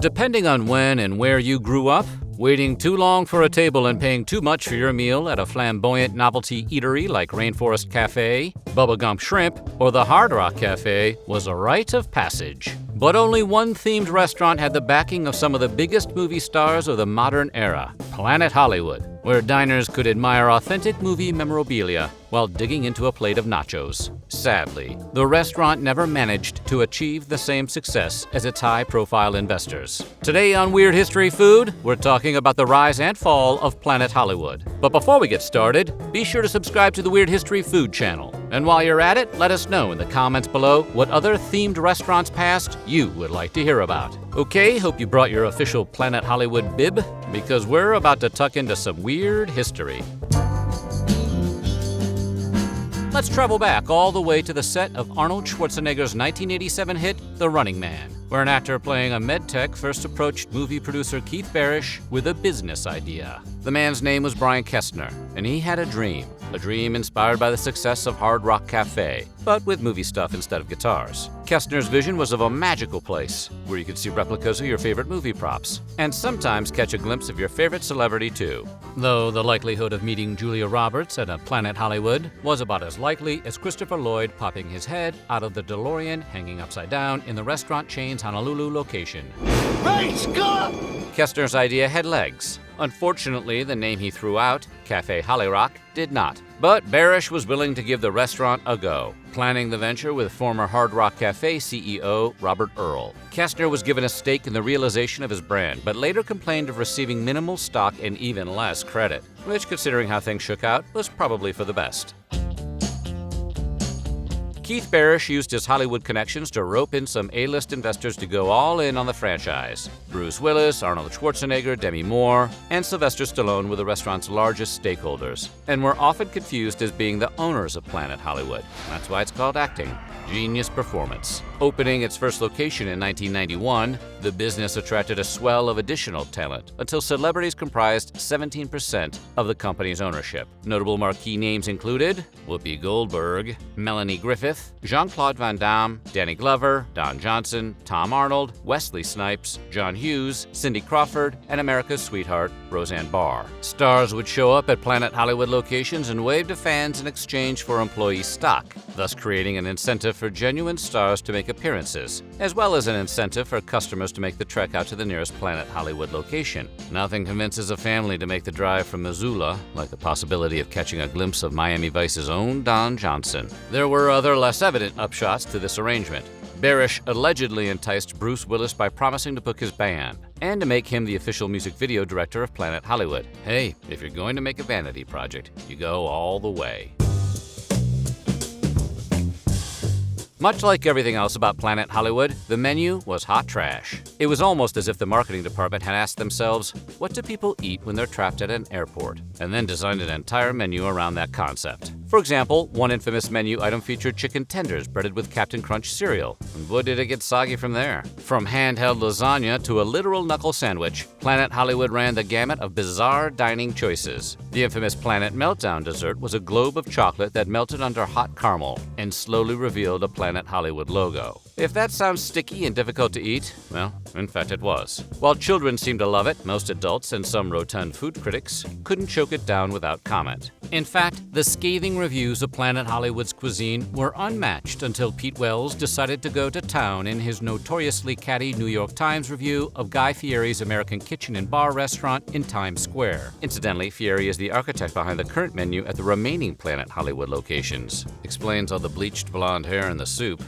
Depending on when and where you grew up, waiting too long for a table and paying too much for your meal at a flamboyant novelty eatery like Rainforest Cafe, Bubba Gump Shrimp, or the Hard Rock Cafe was a rite of passage. But only one themed restaurant had the backing of some of the biggest movie stars of the modern era, Planet Hollywood, where diners could admire authentic movie memorabilia while digging into a plate of nachos. Sadly, the restaurant never managed to achieve the same success as its high-profile investors. Today on Weird History Food, we're talking about the rise and fall of Planet Hollywood. But before we get started, be sure to subscribe to the Weird History Food channel. And while you're at it, let us know in the comments below what other themed restaurants past you would like to hear about. Okay, hope you brought your official Planet Hollywood bib, because we're about to tuck into some weird history. Let's travel back all the way to the set of Arnold Schwarzenegger's 1987 hit, The Running Man, where an actor playing a medtech first approached movie producer Keith Barish with a business idea. The man's name was Brian Kestner, and he had a dream inspired by the success of Hard Rock Cafe, but with movie stuff instead of guitars. Kestner's vision was of a magical place where you could see replicas of your favorite movie props, and sometimes catch a glimpse of your favorite celebrity too. Though the likelihood of meeting Julia Roberts at a Planet Hollywood was about as likely as Christopher Lloyd popping his head out of the DeLorean hanging upside down in the restaurant chain's Honolulu location. Great Scott! Kestner's idea had legs. Unfortunately, the name he threw out, Cafe Hollyrock, did not. But Barish was willing to give the restaurant a go, planning the venture with former Hard Rock Cafe CEO Robert Earl. Kestner was given a stake in the realization of his brand, but later complained of receiving minimal stock and even less credit, which, considering how things shook out, was probably for the best. Keith Barish used his Hollywood connections to rope in some A-list investors to go all in on the franchise. Bruce Willis, Arnold Schwarzenegger, Demi Moore, and Sylvester Stallone were the restaurant's largest stakeholders, and were often confused as being the owners of Planet Hollywood. That's why it's called acting. Genius performance. Opening its first location in 1991, the business attracted a swell of additional talent until celebrities comprised 17% of the company's ownership. Notable marquee names included Whoopi Goldberg, Melanie Griffith, Jean-Claude Van Damme, Danny Glover, Don Johnson, Tom Arnold, Wesley Snipes, John Hughes, Cindy Crawford, and America's sweetheart, Roseanne Barr. Stars would show up at Planet Hollywood locations and wave to fans in exchange for employee stock, thus creating an incentive for genuine stars to make appearances, as well as an incentive for customers to make the trek out to the nearest Planet Hollywood location. Nothing convinces a family to make the drive from Missoula like the possibility of catching a glimpse of Miami Vice's own Don Johnson. There were other less evident upshots to this arrangement. Barish allegedly enticed Bruce Willis by promising to book his band and to make him the official music video director of Planet Hollywood. Hey, if you're going to make a vanity project, you go all the way. Much like everything else about Planet Hollywood, the menu was hot trash. It was almost as if the marketing department had asked themselves, what do people eat when they're trapped at an airport? And then designed an entire menu around that concept. For example, one infamous menu item featured chicken tenders breaded with Captain Crunch cereal. And boy, did it get soggy from there. From handheld lasagna to a literal knuckle sandwich, Planet Hollywood ran the gamut of bizarre dining choices. The infamous Planet Meltdown dessert was a globe of chocolate that melted under hot caramel and slowly revealed a Planet Hollywood logo. If that sounds sticky and difficult to eat, well, in fact it was. While children seemed to love it, most adults and some rotund food critics couldn't choke it down without comment. In fact, the scathing reviews of Planet Hollywood's cuisine were unmatched until Pete Wells decided to go to town in his notoriously catty New York Times review of Guy Fieri's American Kitchen and Bar restaurant in Times Square. Incidentally, Fieri is the architect behind the current menu at the remaining Planet Hollywood locations. Explains all the bleached blonde hair in the soup.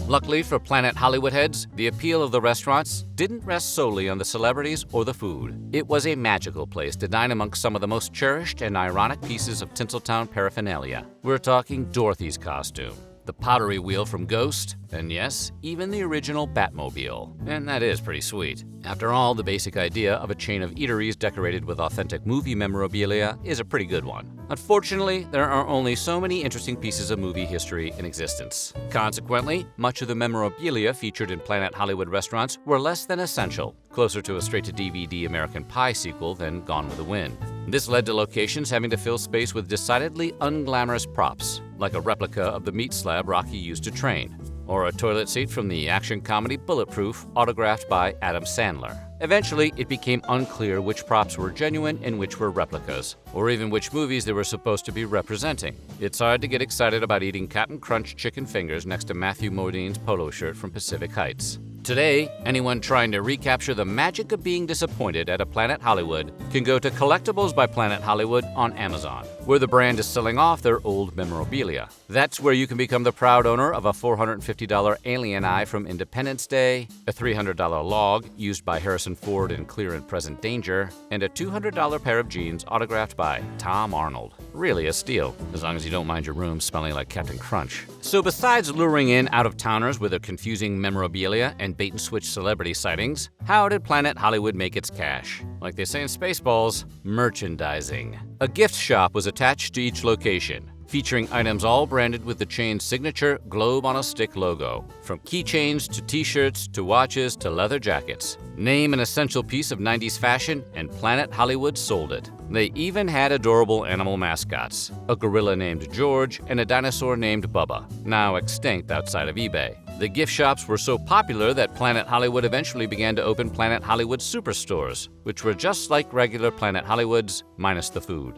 Luckily for Planet Hollywood heads, the appeal of the restaurants didn't rest solely on the celebrities or the food. It was a magical place to dine amongst some of the most cherished and ironic pieces of Tinseltown paraphernalia. We're talking Dorothy's costume, the pottery wheel from Ghost, and yes, even the original Batmobile. And that is pretty sweet. After all, the basic idea of a chain of eateries decorated with authentic movie memorabilia is a pretty good one. Unfortunately, there are only so many interesting pieces of movie history in existence. Consequently, much of the memorabilia featured in Planet Hollywood restaurants were less than essential, closer to a straight-to-DVD American Pie sequel than Gone with the Wind. This led to locations having to fill space with decidedly unglamorous props, like a replica of the meat slab Rocky used to train. or a toilet seat from the action comedy Bulletproof, autographed by Adam Sandler. Eventually, it became unclear which props were genuine and which were replicas, or even which movies they were supposed to be representing. It's hard to get excited about eating Captain Crunch chicken fingers next to Matthew Modine's polo shirt from Pacific Heights. Today, anyone trying to recapture the magic of being disappointed at a Planet Hollywood can go to Collectibles by Planet Hollywood on Amazon, where the brand is selling off their old memorabilia. That's where you can become the proud owner of a $450 alien eye from Independence Day, a $300 log used by Harrison Ford in Clear and Present Danger, and a $200 pair of jeans autographed by Tom Arnold. Really a steal, as long as you don't mind your room smelling like Captain Crunch. So besides luring in out-of-towners with their confusing memorabilia and bait-and-switch celebrity sightings, how did Planet Hollywood make its cash? Like they say in Spaceballs, merchandising. A gift shop was attached to each location, featuring items all branded with the chain's signature globe-on-a-stick logo. From keychains to t-shirts to watches to leather jackets. Name an essential piece of 90s fashion, and Planet Hollywood sold it. They even had adorable animal mascots, a gorilla named George and a dinosaur named Bubba, now extinct outside of eBay. The gift shops were so popular that Planet Hollywood eventually began to open Planet Hollywood superstores, which were just like regular Planet Hollywoods, minus the food.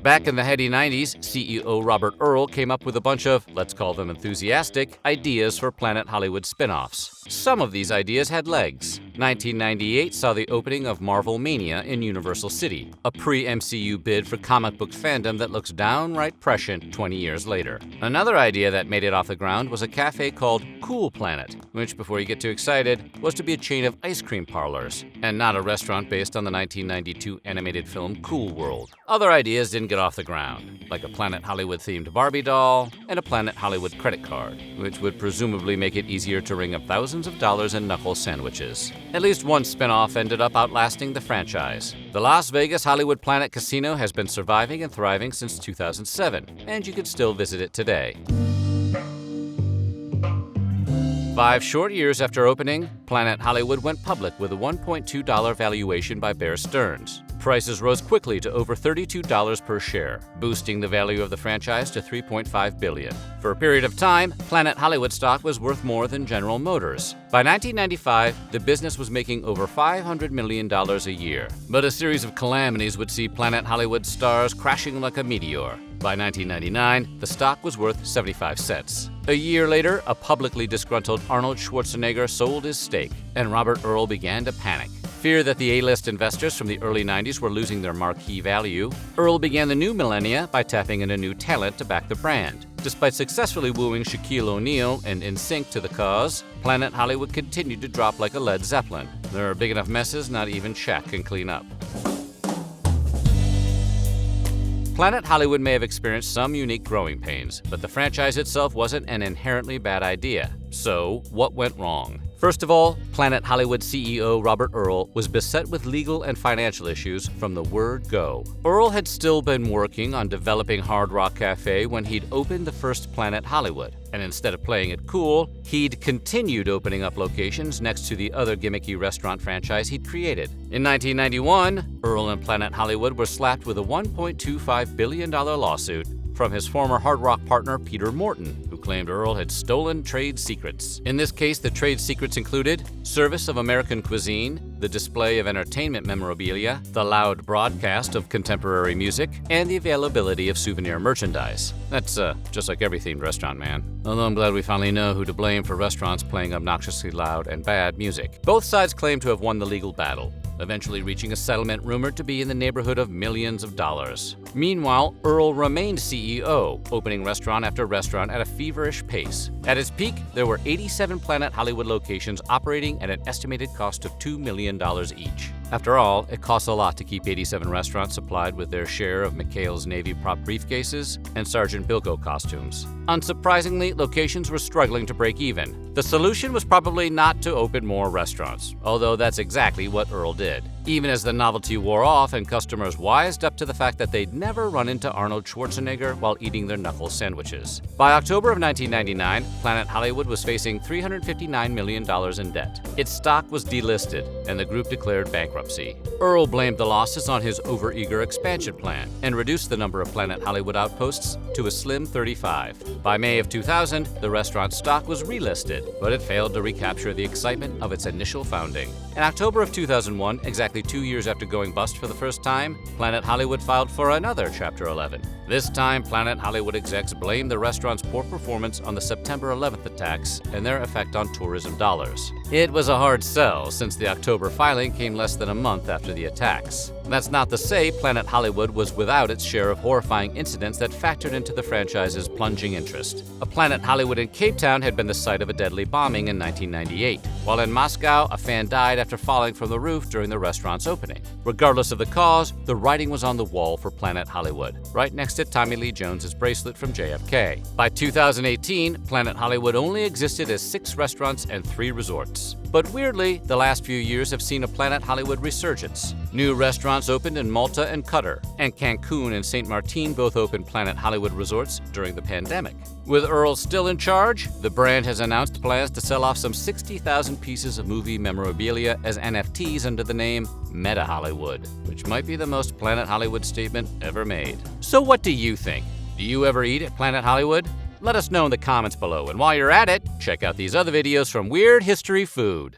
Back in the heady 90s, CEO Robert Earl came up with a bunch of, let's call them enthusiastic, ideas for Planet Hollywood spin-offs. Some of these ideas had legs. 1998 saw the opening of Marvel Mania in Universal City, a pre-MCU bid for comic book fandom that looks downright prescient 20 years later. Another idea that made it off the ground was a cafe called Cool Planet, which, before you get too excited, was to be a chain of ice cream parlors, and not a restaurant based on the 1992 animated film Cool World. Other ideas didn't get off the ground, like a Planet Hollywood-themed Barbie doll and a Planet Hollywood credit card, which would presumably make it easier to ring up thousands of dollars in knuckle sandwiches. At least one spin-off ended up outlasting the franchise. The Las Vegas Hollywood Planet Casino has been surviving and thriving since 2007, and you can still visit it today. 5 short years after opening, Planet Hollywood went public with a $1.2 valuation by Bear Stearns. Prices rose quickly to over $32 per share, boosting the value of the franchise to $3.5 billion. For a period of time, Planet Hollywood stock was worth more than General Motors. By 1995, the business was making over $500 million a year. But a series of calamities would see Planet Hollywood stars crashing like a meteor. By 1999, the stock was worth 75 cents. A year later, a publicly disgruntled Arnold Schwarzenegger sold his stake, and Robert Earl began to panic. Fear that the A-list investors from the early 90s were losing their marquee value, Earl began the new millennia by tapping in a new talent to back the brand. Despite successfully wooing Shaquille O'Neal and NSYNC to the cause, Planet Hollywood continued to drop like a Led Zeppelin. There are big enough messes not even Shaq can clean up. Planet Hollywood may have experienced some unique growing pains, but the franchise itself wasn't an inherently bad idea. So, what went wrong? First of all, Planet Hollywood CEO Robert Earl was beset with legal and financial issues from the word go. Earl had still been working on developing Hard Rock Cafe when he'd opened the first Planet Hollywood, and instead of playing it cool, he'd continued opening up locations next to the other gimmicky restaurant franchise he'd created. In 1991, Earl and Planet Hollywood were slapped with a $1.25 billion lawsuit from his former Hard Rock partner Peter Morton, who claimed Earl had stolen trade secrets. In this case, the trade secrets included service of American cuisine, the display of entertainment memorabilia, the loud broadcast of contemporary music, and the availability of souvenir merchandise. That's just like every themed restaurant, man. Although I'm glad we finally know who to blame for restaurants playing obnoxiously loud and bad music. Both sides claim to have won the legal battle, eventually reaching a settlement rumored to be in the neighborhood of millions of dollars. Meanwhile, Earl remained CEO, opening restaurant after restaurant at a feverish pace. At its peak, there were 87 Planet Hollywood locations operating at an estimated cost of $2 million each. After all, it costs a lot to keep 87 restaurants supplied with their share of McHale's Navy prop briefcases and Sergeant Bilko costumes. Unsurprisingly, locations were struggling to break even. The solution was probably not to open more restaurants, although that's exactly what Earl did. Even as the novelty wore off and customers wised up to the fact that they'd never run into Arnold Schwarzenegger while eating their knuckle sandwiches. By October of 1999, Planet Hollywood was facing $359 million in debt. Its stock was delisted, and the group declared bankruptcy. Earl blamed the losses on his overeager expansion plan and reduced the number of Planet Hollywood outposts to a slim 35. By May of 2000, the restaurant's stock was relisted, but it failed to recapture the excitement of its initial founding. In October of 2001, exactly 2 years after going bust for the first time, Planet Hollywood filed for another Chapter 11. This time, Planet Hollywood execs blamed the restaurant's poor performance on the September 11th attacks and their effect on tourism dollars. It was a hard sell since the October filing came less than a month after the attacks. That's not to say Planet Hollywood was without its share of horrifying incidents that factored into the franchise's plunging interest. A Planet Hollywood in Cape Town had been the site of a deadly bombing in 1998, while in Moscow, a fan died after falling from the roof during the restaurant's opening. Regardless of the cause, the writing was on the wall for Planet Hollywood, right next to Tommy Lee Jones's bracelet from JFK. By 2018, Planet Hollywood only existed as 6 restaurants and 3 resorts. But weirdly, the last few years have seen a Planet Hollywood resurgence. New restaurants opened in Malta and Qatar, and Cancun and St. Martin both opened Planet Hollywood resorts during the pandemic. With Earl still in charge, the brand has announced plans to sell off some 60,000 pieces of movie memorabilia as NFTs under the name Meta Hollywood, which might be the most Planet Hollywood statement ever made. So what do you think? Do you ever eat at Planet Hollywood? Let us know in the comments below, and while you're at it, check out these other videos from Weird History Food.